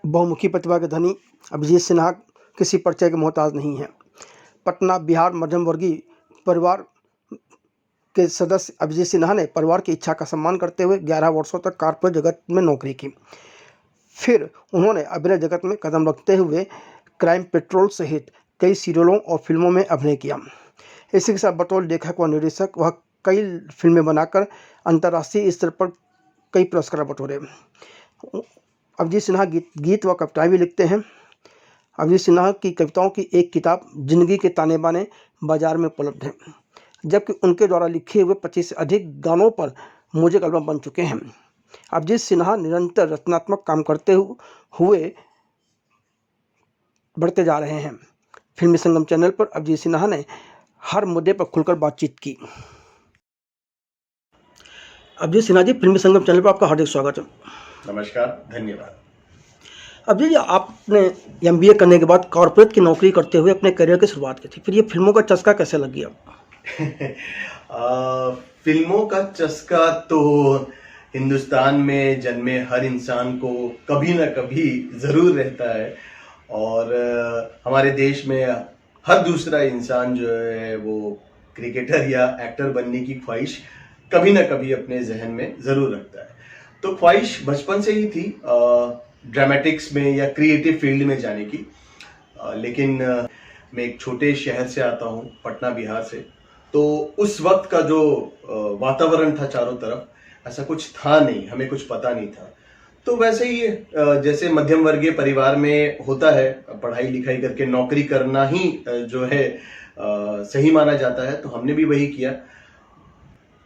बहुमुखी प्रतिभा के धनी अभिजीत सिन्हा किसी परिचय के मोहताज नहीं हैं। पटना बिहार मध्यम वर्गीय परिवार के सदस्य अभिजीत सिन्हा ने परिवार की इच्छा का सम्मान करते हुए 11 वर्षों तक कॉर्पोरेट जगत में नौकरी की। फिर उन्होंने अभिनय जगत में कदम रखते हुए क्राइम पेट्रोल सहित कई सीरियलों और फिल्मों में अभिनय किया। इसी के साथ बतौर लेखक व निर्देशक वह कई फिल्में बनाकर अंतर्राष्ट्रीय स्तर पर कई पुरस्कार बटोरे। अभिजीत सिन्हा गीत व कविताएं भी लिखते हैं। अभिजीत सिन्हा की कविताओं की एक किताब जिंदगी के ताने बाने बाजार में उपलब्ध है, जबकि उनके द्वारा लिखे हुए 25 से अधिक गानों पर म्यूजिक एल्बम बन चुके हैं। अभिजीत सिन्हा निरंतर रचनात्मक काम करते हुए बढ़ते जा रहे हैं। फिल्मी संगम चैनल पर अभिजीत सिन्हा ने हर मुद्दे पर खुलकर बातचीत की। अभिजीत सिन्हा जी, फिल्मी संगम चैनल पर आपका हार्दिक स्वागत है। नमस्कार, धन्यवाद। अभिजीत जी, आपने MBA करने के बाद कॉर्पोरेट की नौकरी करते हुए अपने करियर की शुरुआत की थी, फिर ये फिल्मों का चस्का कैसे लग गया? फिल्मों का चस्का तो हिंदुस्तान में जन्मे हर इंसान को कभी ना कभी जरूर रहता है, और हमारे देश में हर दूसरा इंसान जो है वो क्रिकेटर या एक्टर बनने की ख्वाहिश कभी ना कभी अपने जहन में जरूर रखता है। तो ख्वाहिश बचपन से ही थी ड्रामेटिक्स में या क्रिएटिव फील्ड में जाने की, लेकिन मैं एक छोटे शहर से आता हूँ, पटना बिहार से। तो उस वक्त का जो वातावरण था चारों तरफ, ऐसा कुछ था नहीं, हमें कुछ पता नहीं था। तो वैसे ही जैसे मध्यम वर्गीय परिवार में होता है, पढ़ाई लिखाई करके नौकरी करना ही जो है सही माना जाता है, तो हमने भी वही किया।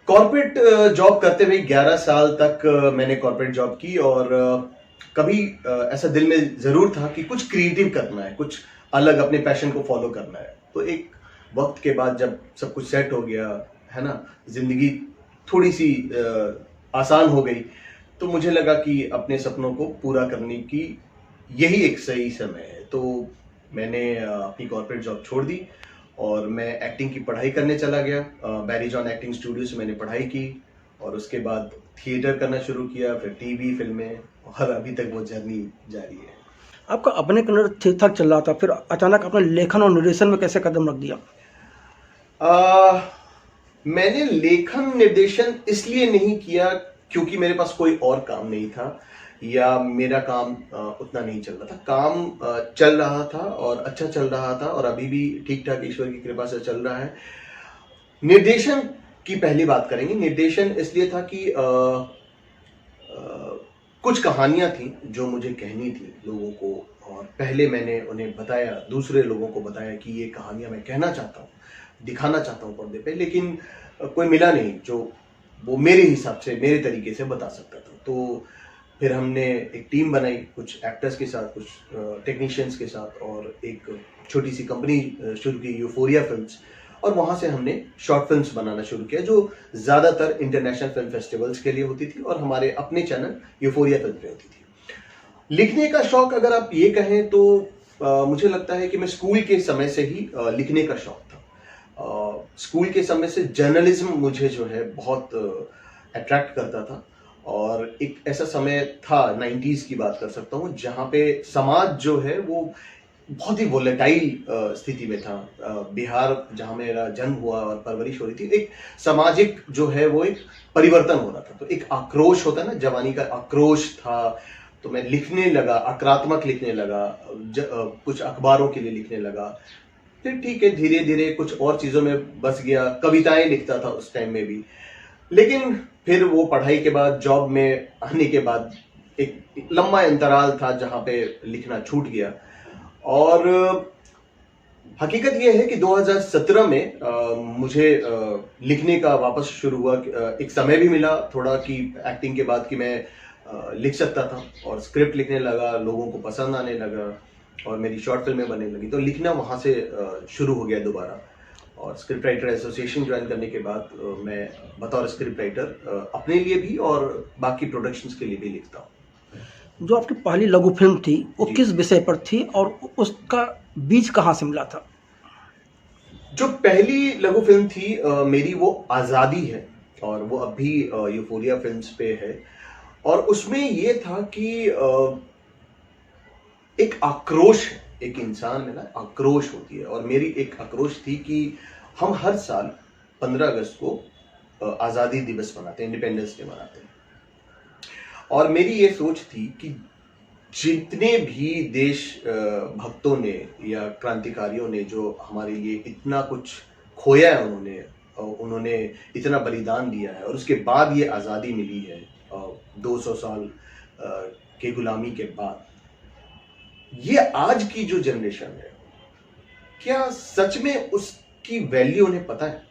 कॉर्पोरेट जॉब करते हुए 11 साल तक मैंने कॉर्पोरेट जॉब की, और कभी ऐसा दिल में जरूर था कि कुछ क्रिएटिव करना है, कुछ अलग अपने पैशन को फॉलो करना है। तो एक वक्त के बाद जब सब कुछ सेट हो गया है ना, जिंदगी थोड़ी सी आसान हो गई, तो मुझे लगा कि अपने सपनों को पूरा करने की यही एक सही समय है। तो मैंने अपनी कॉर्पोरेट जॉब छोड़ दी और मैं एक्टिंग की पढ़ाई करने चला गया। बैरिजॉन एक्टिंग स्टूडियो से मैंने पढ़ाई की, और उसके बाद थिएटर करना शुरू किया, फिर टीवी, फिल्में, और अभी तक वो जर्नी जारी है। आपका अभिनय करना ठीक ठाक चल रहा था, फिर अचानक आपने लेखन और निर्देशन में कैसे कदम रख दिया? मैंने लेखन निर्देशन इसलिए नहीं किया क्योंकि मेरे पास कोई और काम नहीं था, या मेरा काम उतना नहीं चल रहा था। काम चल रहा था और अच्छा चल रहा था, और अभी भी ठीक ठाक ईश्वर की कृपा से चल रहा है। निर्देशन की पहली बात करेंगे। निर्देशन इसलिए था कि कुछ कहानियां थी जो मुझे कहनी थी लोगों को, और पहले मैंने उन्हें बताया, दूसरे लोगों को बताया कि ये कहानियां मैं कहना चाहता हूँ, दिखाना चाहता हूँ पर्दे पे, लेकिन कोई मिला नहीं जो वो मेरे हिसाब से, मेरे तरीके से बता सकता था। तो फिर हमने एक टीम बनाई, कुछ एक्टर्स के साथ, कुछ टेक्नीशियंस के साथ, और एक छोटी सी कंपनी शुरू की, यूफोरिया फिल्म्स, और वहाँ से हमने शॉर्ट फिल्म्स बनाना शुरू किया जो ज़्यादातर इंटरनेशनल फिल्म फेस्टिवल्स के लिए होती थी, और हमारे अपने चैनल यूफोरिया फिल्म पे होती थी। लिखने का शौक अगर आप ये कहें तो मुझे लगता है कि मैं स्कूल के समय से ही लिखने का शौक था। स्कूल के समय से जर्नलिज्म मुझे जो है बहुत अट्रैक्ट करता था, और एक ऐसा समय था, 90s की बात कर सकता हूँ, जहाँ पे समाज जो है वो बहुत ही वोलेटाइल स्थिति में था। बिहार जहाँ मेरा जन्म हुआ और परवरिश हो रही थी, एक सामाजिक जो है वो एक परिवर्तन हो रहा था। तो एक आक्रोश होता है ना, जवानी का आक्रोश था। तो मैं लिखने लगा, आक्रामक लिखने लगा, कुछ अखबारों के लिए लिखने लगा। फिर ठीक है, धीरे धीरे कुछ और चीज़ों में बस गया, कविताएं लिखता था उस टाइम में भी। लेकिन फिर वो पढ़ाई के बाद, जॉब में आने के बाद एक लंबा अंतराल था जहाँ पे लिखना छूट गया। और हकीकत यह है कि 2017 में मुझे लिखने का वापस शुरू हुआ। एक समय भी मिला थोड़ा कि एक्टिंग के बाद कि मैं लिख सकता था, और स्क्रिप्ट लिखने लगा, लोगों को पसंद आने लगा, और मेरी शॉर्ट फिल्में बनने लगी। तो लिखना वहाँ से शुरू हो गया दोबारा। और स्क्रिप्ट राइटर एसोसिएशन ज्वाइन करने के बाद मैं बतौर स्क्रिप्ट राइटर अपने लिए भी और बाकी प्रोडक्शंस के लिए भी लिखता हूँ। जो आपकी पहली लघु फिल्म थी वो किस विषय पर थी, और उसका बीज कहाँ से मिला था? जो पहली लघु फिल्म थी मेरी, वो आज़ादी है, और वो अब भी यूफोरिया फिल्म्स पे है। और उसमें ये था कि एक आक्रोश है, एक इंसान में ना आक्रोश होती है, और मेरी एक आक्रोश थी कि हम हर साल 15 अगस्त को आज़ादी दिवस मनाते हैं, इंडिपेंडेंस डे मनाते हैं। और मेरी ये सोच थी कि जितने भी देश भक्तों ने या क्रांतिकारियों ने जो हमारे लिए इतना कुछ खोया है, उन्होंने इतना बलिदान दिया है, और उसके बाद ये आज़ादी मिली है 200 साल के गुलामी के बाद, ये आज की जो जनरेशन है, क्या सच में उसकी वैल्यू उन्हें पता है?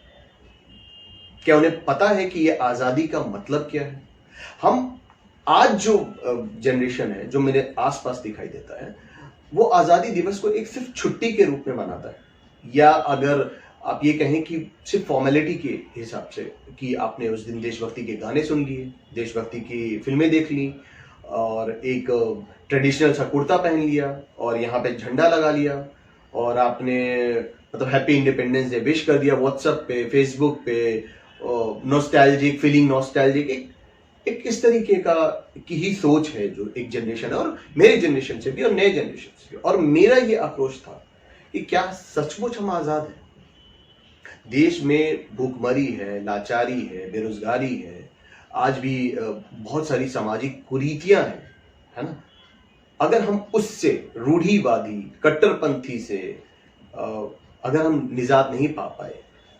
क्या उन्हें पता है कि ये आज़ादी का मतलब क्या है? हम आज जो जनरेशन है, जो मेरे आसपास दिखाई देता है, वो आज़ादी दिवस को एक सिर्फ छुट्टी के रूप में मनाता है, या अगर आप ये कहें कि सिर्फ फॉर्मेलिटी के हिसाब से, कि आपने उस दिन देशभक्ति के गाने सुन लिए, देशभक्ति की फिल्में देख ली, और एक ट्रेडिशनल सा कुर्ता पहन लिया, और यहाँ पे झंडा लगा लिया, और आपने मतलब हैप्पी इंडिपेंडेंस डे विश कर दिया व्हाट्सएप पे, फेसबुक पे, नॉस्टैल्जिक, फीलिंग नॉस्टैल्जिक, एक इस तरीके की ही सोच है जो एक जनरेशन है, और मेरे जनरेशन से भी और नए जनरेशन से भी। और मेरा ये आक्रोश था कि क्या सचमुच हम आज़ाद हैं? देश में भूखमरी है, लाचारी है, बेरोजगारी है, आज भी बहुत सारी सामाजिक कुरीतियां हैं, है ना? अगर हम उससे, रूढ़िवादी कट्टरपंथी से अगर हम निजात नहीं पा पाए,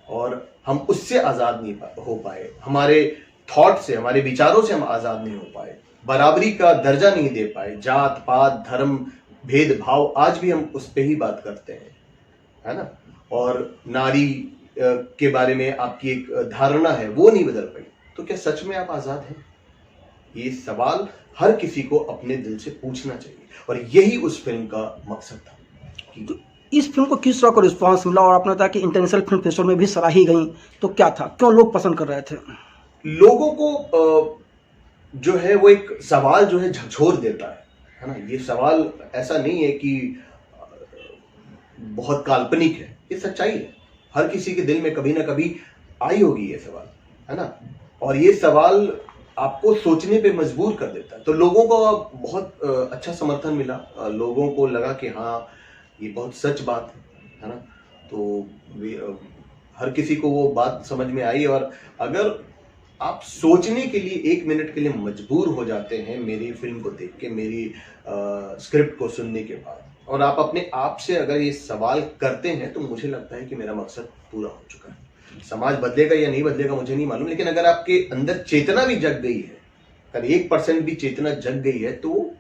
और हम उससे आज़ाद नहीं हो पाए, हमारे थॉट से, हमारे विचारों से हम आज़ाद नहीं हो पाए, बराबरी का दर्जा नहीं दे पाए, जात पात धर्म भेदभाव आज भी हम उस पर ही बात करते हैं, है ना? और नारी के बारे में आपकी एक धारणा है, वो नहीं बदल पाई, तो क्या सच में आप आज़ाद हैं? ये सवाल हर किसी को अपने दिल से पूछना चाहिए, और यही उस फिल्म का मकसद था। तो इस फिल्म को किस तरह का रिस्पांस मिला, और आपने बताया कि इंटरनेशनल फिल्म फेस्टिवल में भी सराही गई, तो क्या था, क्यों लोग पसंद कर रहे थे? लोगों को जो है वो एक सवाल जो है झकझोर देता है ना? ये सवाल ऐसा नहीं है कि बहुत काल्पनिक है, ये सच्चाई है। हर किसी के दिल में कभी ना कभी आई होगी ये सवाल, है ना? और ये सवाल आपको सोचने पे मजबूर कर देता है। तो लोगों को बहुत अच्छा समर्थन मिला, लोगों को लगा कि हाँ, ये बहुत सच बात है ना? तो हर किसी को वो बात समझ में आई, और अगर आप सोचने के लिए 1 मिनट के लिए मजबूर हो जाते हैं मेरी फिल्म को देख के, मेरी स्क्रिप्ट को सुनने के बाद, और आप अपने आप से अगर ये सवाल करते हैं, तो मुझे लगता है कि मेरा मकसद पूरा हो चुका है। समाज बदलेगा या नहीं बदलेगा मुझे नहीं मालूम, लेकिन अगर आपके अंदर चेतना भी जग गई है, अगर 1% भी चेतना जग गई है, तो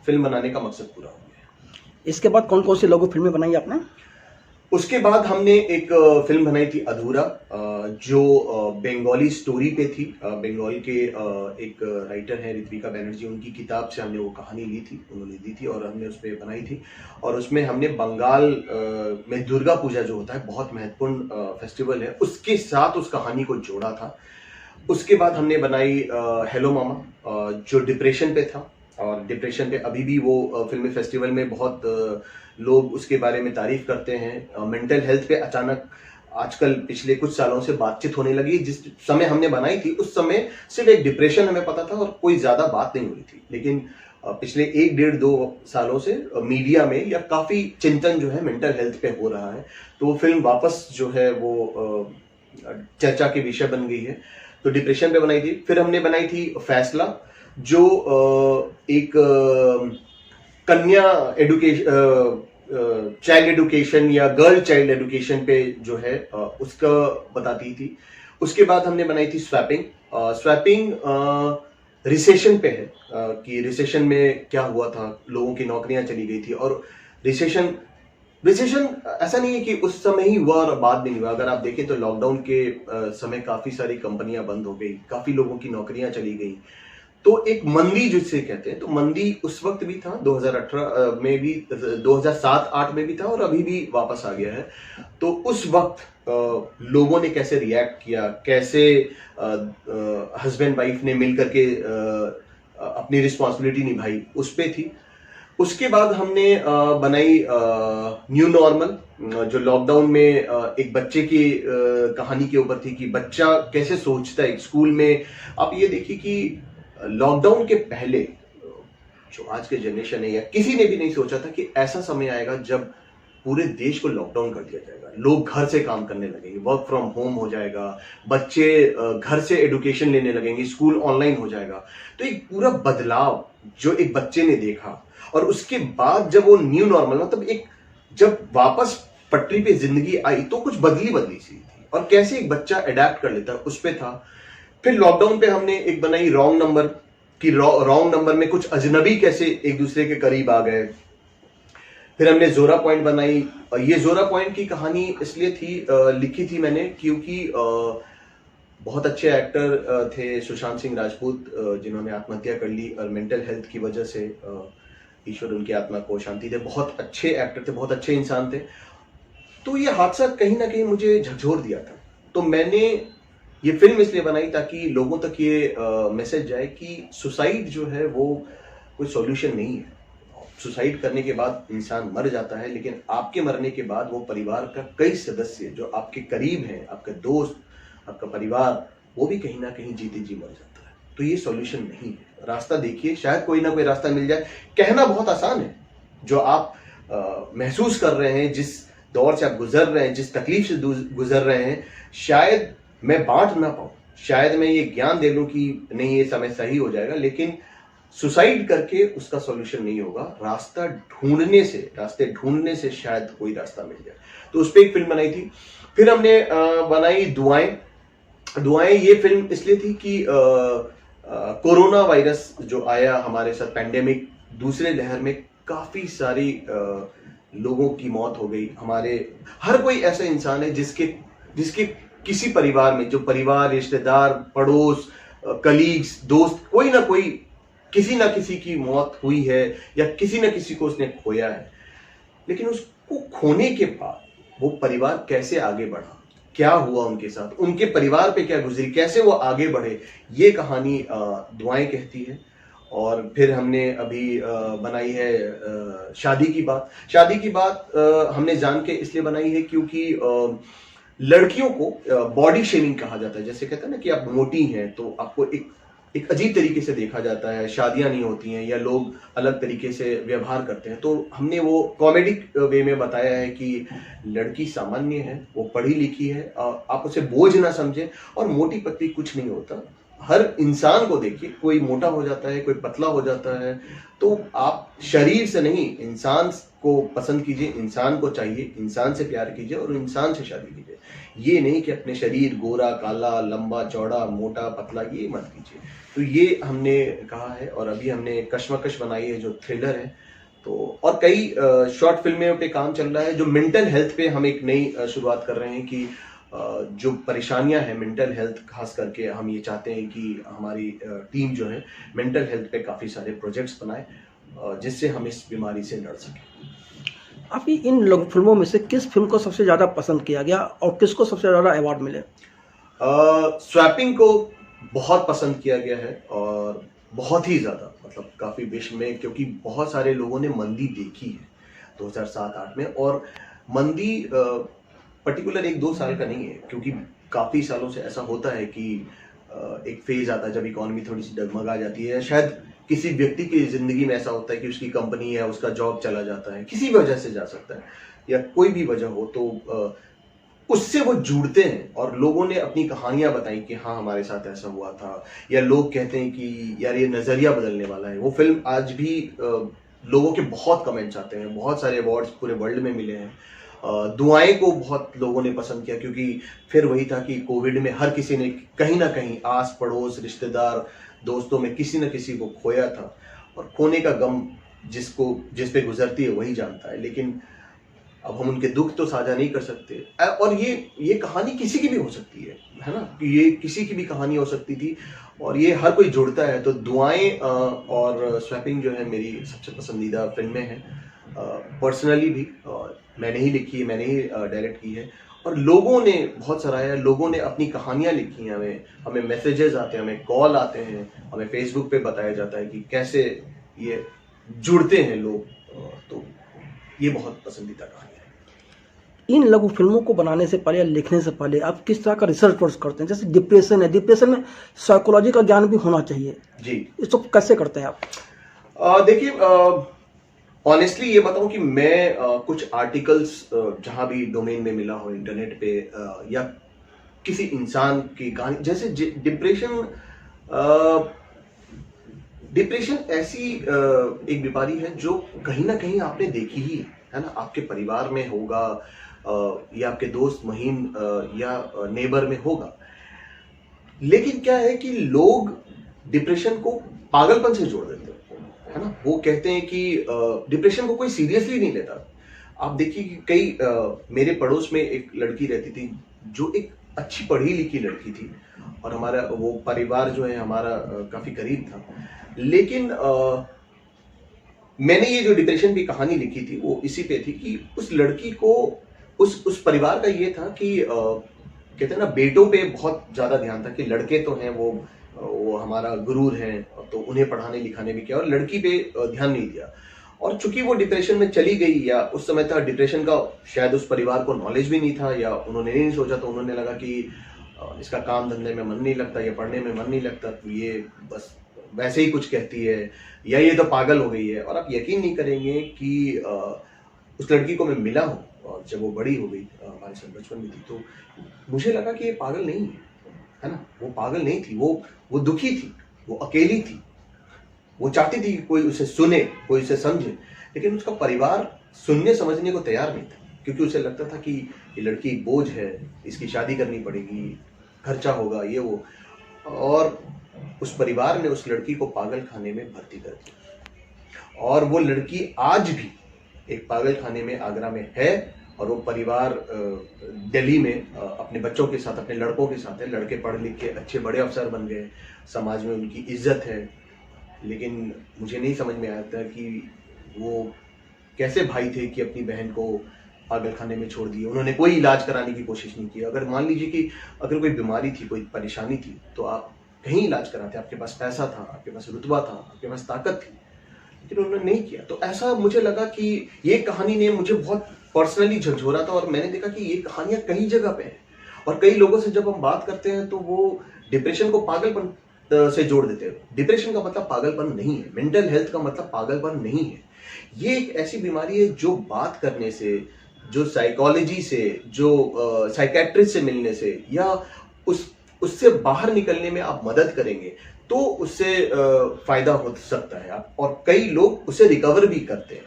फिल्म बनाने का मकसद पूरा हो गया। इसके बाद कौन कौन सी लघु फिल्में बनाई आपने? उसके बाद हमने एक फिल्म बनाई थी अधूरा, जो बंगाली स्टोरी पे थी। बंगाल के एक राइटर हैं ऋत्विका बनर्जी, उनकी किताब से हमने वो कहानी ली थी, उन्होंने दी थी, और हमने उस पर बनाई थी। और उसमें हमने बंगाल में दुर्गा पूजा जो होता है, बहुत महत्वपूर्ण फेस्टिवल है, उसके साथ उस कहानी को जोड़ा था। उसके बाद हमने बनाई हेलो मामा, जो डिप्रेशन पे था, और डिप्रेशन पे अभी भी वो फिल्मी फेस्टिवल में बहुत लोग उसके बारे में तारीफ करते हैं। मेंटल हेल्थ पे अचानक आजकल पिछले कुछ सालों से बातचीत होने लगी। जिस समय हमने बनाई थी, उस समय सिर्फ एक डिप्रेशन हमें पता था, और कोई ज्यादा बात नहीं हुई थी। लेकिन पिछले 1-1.5-2 सालों से मीडिया में या काफी चिंतन जो है मेंटल हेल्थ पे हो रहा है। तो वो फिल्म वापस जो है वो चर्चा के विषय बन गई है। तो डिप्रेशन पे बनाई थी। फिर हमने बनाई थी फैसला, जो एक कन्या एडुकेशन, चाइल्ड एडुकेशन या गर्ल चाइल्ड एडुकेशन पे जो है उसका बताती थी। उसके बाद हमने बनाई थी स्वैपिंग। स्वैपिंग रिसेशन पे है, कि रिसेशन में क्या हुआ था, लोगों की नौकरियां चली गई थी। और रिसेशन ऐसा नहीं है कि उस समय ही हुआ और बाद में नहीं हुआ। अगर आप देखें तो लॉकडाउन के समय काफी सारी कंपनियां बंद हो गई, काफी लोगों की नौकरियां चली गई। तो एक मंदी जिसे कहते हैं, तो मंदी उस वक्त भी था, 2018 में भी, 2007-8 में भी था, और अभी भी वापस आ गया है। तो उस वक्त लोगों ने कैसे रिएक्ट किया, कैसे हस्बैंड वाइफ ने मिलकर के अपनी रिस्पॉन्सिबिलिटी निभाई, उस पे थी। उसके बाद हमने बनाई न्यू नॉर्मल, जो लॉकडाउन में एक बच्चे की कहानी के ऊपर थी कि बच्चा कैसे सोचता है एक स्कूल में। आप ये देखिए कि लॉकडाउन के पहले जो आज के जनरेशन है या किसी ने भी नहीं सोचा था कि ऐसा समय आएगा जब पूरे देश को लॉकडाउन कर दिया जाएगा, लोग घर से काम करने लगेंगे, वर्क फ्रॉम होम हो जाएगा, बच्चे घर से एजुकेशन लेने लगेंगे, स्कूल ऑनलाइन हो जाएगा। तो एक पूरा बदलाव जो एक बच्चे ने देखा, और उसके बाद जब वो न्यू नॉर्मल मतलब एक जब वापस पटरी पे जिंदगी आई तो कुछ बदली सी थी, और कैसे एक बच्चा अडेप्ट कर लेता उस पे था। फिर लॉकडाउन पे हमने एक बनाई रॉन्ग नंबर, कि रॉन्ग नंबर में कुछ अजनबी कैसे एक दूसरे के करीब आ गए। फिर हमने जोरा पॉइंट बनाई। ये जोरा पॉइंट की कहानी इसलिए थी, लिखी थी मैंने क्योंकि बहुत अच्छे एक्टर थे सुशांत सिंह राजपूत, जिन्होंने आत्महत्या कर ली और मेंटल हेल्थ की वजह से, ईश्वर उनकी आत्मा को शांति दे। बहुत अच्छे एक्टर थे, बहुत अच्छे इंसान थे। तो ये हादसा कहीं ना कहीं मुझे झकझोर दिया था। तो मैंने ये फिल्म इसलिए बनाई ताकि लोगों तक ये मैसेज जाए कि सुसाइड जो है वो कोई सॉल्यूशन नहीं है। सुसाइड करने के बाद इंसान मर जाता है, लेकिन आपके मरने के बाद वो परिवार का कई सदस्य जो आपके करीब हैं, आपके दोस्त, आपका परिवार, वो भी कहीं ना कहीं जीते जी मर जाता है। तो ये सॉल्यूशन नहीं है। रास्ता देखिए, शायद कोई ना कोई रास्ता मिल जाए। कहना बहुत आसान है, जो आप महसूस कर रहे हैं, जिस दौर से आप गुजर रहे हैं, जिस तकलीफ से गुजर रहे हैं, शायद मैं बांट ना पाऊं, शायद मैं ये ज्ञान दे लूं कि नहीं ये समय सही हो जाएगा, लेकिन सुसाइड करके उसका सॉल्यूशन नहीं होगा। रास्ते ढूंढने से शायद कोई रास्ता मिल जाए। तो उस पर एक फिल्म बनाई थी। फिर हमने बनाई दुआएं। ये फिल्म इसलिए थी कि कोरोना वायरस जो आया हमारे साथ, पैंडेमिक, दूसरे लहर में काफी सारी लोगों की मौत हो गई। हमारे हर कोई ऐसा इंसान है जिसके किसी परिवार में, जो परिवार, रिश्तेदार, पड़ोस, कलीग्स, दोस्त, कोई ना कोई, किसी ना किसी की मौत हुई है या किसी ना किसी को उसने खोया है। लेकिन उसको खोने के बाद वो परिवार कैसे आगे बढ़ा, क्या हुआ उनके साथ, उनके परिवार पे क्या गुजरी, कैसे वो आगे बढ़े, ये कहानी दुआएं कहती है। और फिर हमने अभी बनाई है शादी की बात। हमने जान के इसलिए बनाई है क्योंकि लड़कियों को बॉडी शेमिंग कहा जाता है। जैसे कहते हैं ना कि आप मोटी हैं तो आपको एक अजीब तरीके से देखा जाता है, शादियां नहीं होती हैं या लोग अलग तरीके से व्यवहार करते हैं। तो हमने वो कॉमेडिक वे में बताया है कि लड़की सामान्य है, वो पढ़ी लिखी है, आप उसे बोझ ना समझे, और मोटी पतली कुछ नहीं होता। हर इंसान को देखिए, कोई मोटा हो जाता है, कोई पतला हो जाता है, तो आप शरीर से नहीं, इंसान को पसंद कीजिए, इंसान को चाहिए, इंसान से प्यार कीजिए और इंसान से शादी कीजिए। ये नहीं कि अपने शरीर गोरा, काला, लंबा, चौड़ा, मोटा, पतला, ये मत कीजिए। तो ये हमने कहा है। और अभी हमने कश्मकश बनाई है जो थ्रिलर है। तो और कई शॉर्ट फिल्में पे काम चल रहा है। जो मेंटल हेल्थ पे हम एक नई शुरुआत कर रहे हैं कि जो परेशानियां हैं मेंटल हेल्थ, खास करके हम ये चाहते हैं कि हमारी टीम जो है मेंटल हेल्थ पे काफ़ी सारे प्रोजेक्ट्स बनाए, जिससे हम इस बीमारी से लड़ सकें। आपकी इन फिल्मों में से किस फिल्म को सबसे ज़्यादा पसंद किया गया और किसको सबसे ज़्यादा अवार्ड मिले? स्वैपिंग को बहुत पसंद किया गया है, और बहुत ही ज़्यादा, मतलब काफ़ी विश्व में, क्योंकि बहुत सारे लोगों ने मंदी देखी है 2007-8 में। और मंदी पर्टिकुलर 1-2 साल का नहीं है, क्योंकि काफ़ी सालों से ऐसा होता है कि एक फेज आता है जब इकोनॉमी थोड़ी सी डगमगा जाती है। शायद किसी व्यक्ति की ज़िंदगी में ऐसा होता है कि उसकी कंपनी है, उसका जॉब चला जाता है, किसी भी वजह से जा सकता है, या कोई भी वजह हो, तो उससे वो जुड़ते हैं और लोगों ने अपनी कहानियां बताई कि हाँ हमारे साथ ऐसा हुआ था, या लोग कहते हैं कि यार ये नज़रिया बदलने वाला है। वो फिल्म आज भी लोगों के बहुत कमेंट्स आते हैं, बहुत सारे अवार्ड्स पूरे वर्ल्ड में मिले हैं। दुआएं को बहुत लोगों ने पसंद किया, क्योंकि फिर वही था कि कोविड में हर किसी ने कहीं ना कहीं आस पड़ोस, रिश्तेदार, दोस्तों में किसी न किसी को खोया था, और खोने का गम जिस पे गुजरती है वही जानता है। लेकिन अब हम उनके दुख तो साझा नहीं कर सकते, और ये कहानी किसी की भी हो सकती है ना, ये किसी की भी कहानी हो सकती थी, और ये हर कोई जुड़ता है। तो दुआएं और स्वैपिंग जो है मेरी सबसे पसंदीदा फिल्में हैं। पर्सनली भी मैंने ही लिखी है, मैंने ही डायरेक्ट की है, और लोगों ने बहुत सराहा है। लोगों ने अपनी कहानियां लिखी हैं, हमें मैसेजेस आते हैं, हमें कॉल आते हैं, हमें फेसबुक पे बताया जाता है कि कैसे ये जुड़ते हैं लोग, तो ये बहुत पसंदीदा कहानी है। इन लघु फिल्मों को बनाने से पहले या लिखने से पहले आप किस तरह का रिसर्च वर्क करते हैं? जैसे डिप्रेशन है, डिप्रेशन में साइकोलॉजी का ज्ञान भी होना चाहिए, जी इसको कैसे करते हैं आप? देखिए, ऑनेस्टली ये बताऊं कि मैं कुछ आर्टिकल्स जहां भी डोमेन में मिला हो इंटरनेट पे, या किसी इंसान की कहानी, जैसे डिप्रेशन ऐसी एक बीमारी है जो कहीं ना कहीं आपने देखी ही है ना, आपके परिवार में होगा, या आपके दोस्त महीम, या नेबर में होगा। लेकिन क्या है कि लोग डिप्रेशन को पागलपन से जोड़ देते हैं, है ना। वो कहते हैं कि डिप्रेशन को कोई सीरियसली नहीं लेता। आप देखिए कि कई मेरे पड़ोस में एक लड़की रहती थी जो एक अच्छी पढ़ी लिखी लड़की थी, और हमारा वो परिवार जो है हमारा काफी करीब था। लेकिन मैंने ये जो डिप्रेशन की कहानी लिखी थी वो इसी पे थी कि उस लड़की को, उस परिवार का ये था कि कहते हैं ना, बेटों पे बहुत ज्यादा ध्यान था कि लड़के तो हैं, वो हमारा गुरूर हैं, तो उन्हें पढ़ाने लिखाने भी किया, और लड़की पे ध्यान नहीं दिया। और चूंकि वो डिप्रेशन में चली गई, या उस समय था डिप्रेशन का, शायद उस परिवार को नॉलेज भी नहीं था, या उन्होंने नहीं सोचा, तो उन्होंने लगा कि इसका काम धंधे में मन नहीं लगता, या पढ़ने में मन नहीं लगता, तो ये बस वैसे ही कुछ कहती है, या ये तो पागल हो गई है। और आप यकीन नहीं करेंगे कि उस लड़की को मैं मिला हूँ, और जब वो बड़ी हो गई, हमारे साथ बचपन में थी, तो मुझे लगा कि ये पागल नहीं है ना। वो पागल नहीं थी, वो दुखी थी, वो अकेली थी, वो चाहती थी कि कोई उसे सुने, कोई उसे समझे। लेकिन उसका परिवार सुनने समझने को तैयार नहीं था, क्योंकि उसे लगता था कि ये लड़की बोझ है, इसकी शादी करनी पड़ेगी, खर्चा होगा, ये वो। और उस परिवार ने उस लड़की को पागल खाने में भर्ती कर दिया, और वो लड़की आज भी एक पागल खाने में आगरा में है, और वो परिवार दिल्ली में अपने बच्चों के साथ, अपने लड़कों के साथ है। लड़के पढ़ लिख के अच्छे बड़े अफसर बन गए, समाज में उनकी इज्जत है। लेकिन मुझे नहीं समझ में आता कि वो कैसे भाई थे कि अपनी बहन को पागल खाने में छोड़ दिए। उन्होंने कोई इलाज कराने की कोशिश नहीं की। अगर मान लीजिए कि अगर कोई बीमारी थी, कोई परेशानी थी, तो आप कहीं इलाज कराते, आपके पास पैसा था, आपके पास रुतबा था, आपके पास ताकत थी, लेकिन उन्होंने नहीं किया। तो ऐसा मुझे लगा कि ये कहानी ने मुझे बहुत पर्सनली झकझोरा था, और मैंने देखा कि ये कहानियां कई जगह पे हैं, और कई लोगों से जब हम बात करते हैं तो वो डिप्रेशन को पागलपन से जोड़ देते हैं। डिप्रेशन का मतलब पागलपन नहीं है, मेंटल हेल्थ का मतलब पागलपन नहीं है। ये एक ऐसी बीमारी है जो बात करने से, जो साइकोलॉजी से, जो साइकेट्रिस्ट से मिलने से, या उससे बाहर निकलने में आप मदद करेंगे तो उससे फायदा हो सकता है। आप, और कई लोग उसे रिकवर भी करते हैं।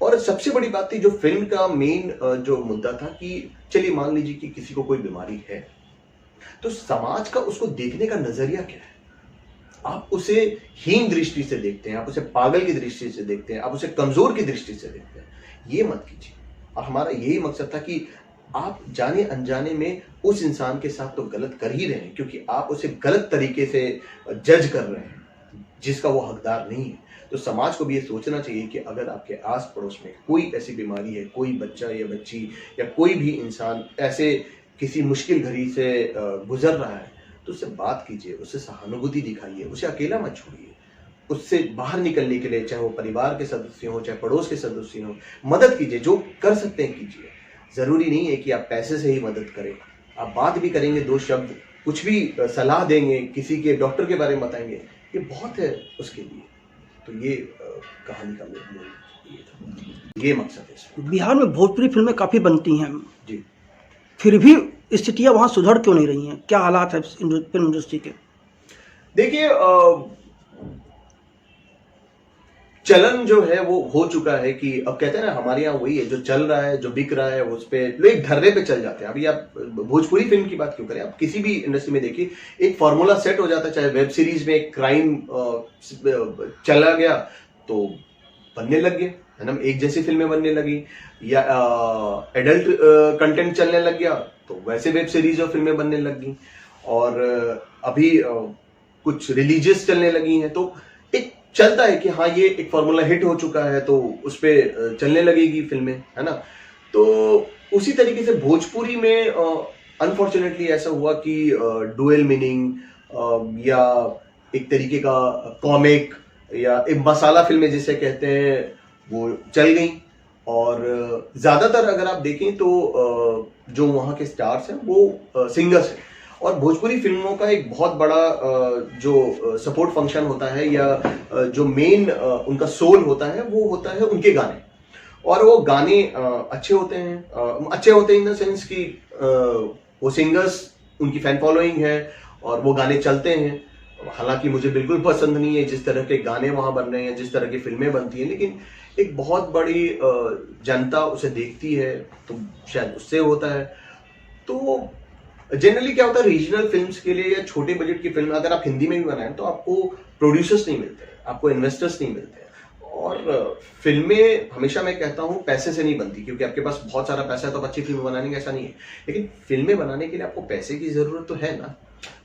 और सबसे बड़ी बात थी जो फिल्म का मेन जो मुद्दा था कि चलिए मान लीजिए कि किसी को कोई बीमारी है, तो समाज का उसको देखने का नजरिया क्या है। आप उसे हीन दृष्टि से देखते हैं, आप उसे पागल की दृष्टि से देखते हैं, आप उसे कमजोर की दृष्टि से देखते हैं। ये मत कीजिए। और हमारा यही मकसद था कि आप जाने अनजाने में उस इंसान के साथ तो गलत कर ही रहे हैं, क्योंकि आप उसे गलत तरीके से जज कर रहे हैं जिसका वो हकदार नहीं है। तो समाज को भी ये सोचना चाहिए कि अगर आपके आस पड़ोस में कोई ऐसी बीमारी है, कोई बच्चा या बच्ची या कोई भी इंसान ऐसे किसी मुश्किल घड़ी से गुजर रहा है, तो उससे बात कीजिए, उससे सहानुभूति दिखाइए, उसे अकेला मत छोड़िए। उससे बाहर निकलने के लिए, चाहे वो परिवार के सदस्य हो, चाहे पड़ोस के सदस्य हो, मदद कीजिए। जो कर सकते हैं कीजिए। जरूरी नहीं है कि आप पैसे से ही मदद करें। आप बात भी करेंगे, दो शब्द कुछ भी सलाह देंगे, किसी के डॉक्टर के बारे में बताएंगे, ये बहुत है उसके लिए। तो ये कहानी का मूल ये मकसद है इसमें। बिहार में भोजपुरी फिल्में काफ़ी बनती हैं जी, फिर भी स्थितियाँ वहाँ सुधर क्यों नहीं रही हैं? क्या हालात है फिल्म इंडस्ट्री के? देखिए, चलन जो है वो हो चुका है कि अब कहते हैं ना, हमारे यहाँ वही है, जो चल रहा है, जो बिक रहा है, उस पे लोग धर्रे पे चल जाते हैं। अभी आप भोजपुरी फिल्म की बात क्यों करें, आप किसी भी इंडस्ट्री में देखिए, एक फॉर्मूला सेट हो जाता है। चाहे वेब सीरीज में एक क्राइम चला गया तो बनने लग गए, है ना, एक जैसी फिल्में बनने लगी, या एडल्ट कंटेंट चलने लग गया तो वैसे वेब सीरीज और फिल्में बनने लग गई। और अभी कुछ रिलीजियस चलने लगी हैं, तो एक चलता है कि हाँ ये एक फॉर्मूला हिट हो चुका है तो उस पर चलने लगेगी फिल्में, है ना। तो उसी तरीके से भोजपुरी में अनफॉर्चुनेटली ऐसा हुआ कि डुअल मीनिंग या एक तरीके का कॉमिक या एक मसाला फिल्में जिसे कहते हैं वो चल गई। और ज़्यादातर अगर आप देखें तो जो वहाँ के स्टार्स हैं वो सिंगर्स हैं। और भोजपुरी फिल्मों का एक बहुत बड़ा जो सपोर्ट फंक्शन होता है या जो मेन उनका सोल होता है वो होता है उनके गाने। और वो गाने अच्छे होते हैं, अच्छे होते हैं इन द सेंस कि वो सिंगर्स, उनकी फैन फॉलोइंग है और वो गाने चलते हैं। हालांकि मुझे बिल्कुल पसंद नहीं है जिस तरह के गाने वहां बन रहे हैं, जिस तरह की फिल्में बनती हैं, लेकिन एक बहुत बड़ी जनता उसे देखती है तो शायद उससे होता है। तो जनरली क्या होता है, रीजनल फिल्म्स के लिए या छोटे बजट की फिल्म अगर आप हिंदी में भी बनाएं तो आपको प्रोड्यूसर्स नहीं मिलते, आपको इन्वेस्टर्स नहीं मिलते। और फिल्में हमेशा मैं कहता हूँ पैसे से नहीं बनती, क्योंकि आपके पास बहुत सारा पैसा है तो अच्छी फिल्म बनाने का ऐसा नहीं है। लेकिन फिल्में बनाने के लिए आपको पैसे की जरूरत तो है ना,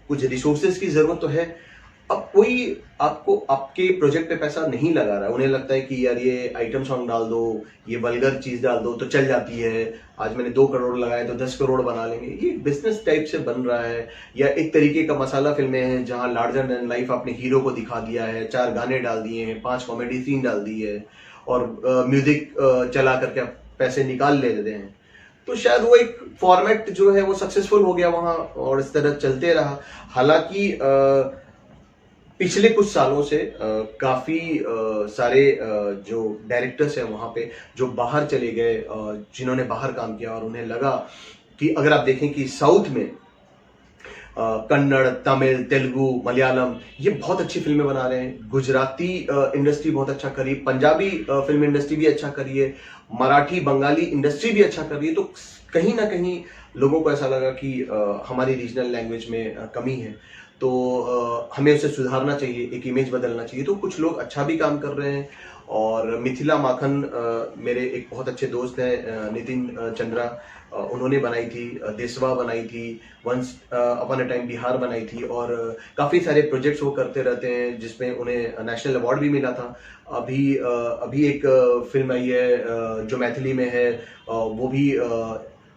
कुछ रिसोर्सेज की जरूरत तो है। अब कोई आपको आपके प्रोजेक्ट पे पैसा नहीं लगा रहा है, उन्हें लगता है कि यार ये आइटम सॉन्ग डाल दो, ये वल्गर चीज डाल दो तो चल जाती है, आज मैंने 2 करोड़ लगाए तो 10 करोड़ बना लेंगे, ये बिजनेस टाइप से बन रहा है। या एक तरीके का मसाला फिल्में हैं जहां लार्जर देन लाइफ आपने हीरो को दिखा दिया है, 4 गाने डाल दिए हैं, 5 कॉमेडी सीन डाल दिए है और म्यूजिक चला करके आप पैसे निकाल लेते हैं। तो शायद वो एक फॉर्मेट जो है वो सक्सेसफुल हो गया वहां और इस तरह चलते रहा। हालांकि पिछले कुछ सालों से काफी सारे जो डायरेक्टर्स हैं वहां पे जो बाहर चले गए, जिन्होंने बाहर काम किया और उन्हें लगा कि अगर आप देखें कि साउथ में कन्नड़, तमिल, तेलुगु, मलयालम ये बहुत अच्छी फिल्में बना रहे हैं, गुजराती इंडस्ट्री बहुत अच्छा करी, पंजाबी फिल्म इंडस्ट्री भी अच्छा करी है, मराठी बंगाली इंडस्ट्री भी अच्छा कर रही है। तो कहीं ना कहीं लोगों को ऐसा लगा कि हमारी रीजनल लैंग्वेज में कमी है, तो हमें उसे सुधारना चाहिए, एक इमेज बदलना चाहिए। तो कुछ लोग अच्छा भी काम कर रहे हैं। और मिथिला माखन मेरे एक बहुत अच्छे दोस्त हैं, नितिन चंद्रा, उन्होंने बनाई थी, देसवा बनाई थी, once upon a time Bihar बनाई थी। और काफ़ी सारे प्रोजेक्ट्स वो करते रहते हैं जिसमें उन्हें नेशनल अवार्ड भी मिला था। अभी एक फिल्म आई है जो मैथिली में है, वो भी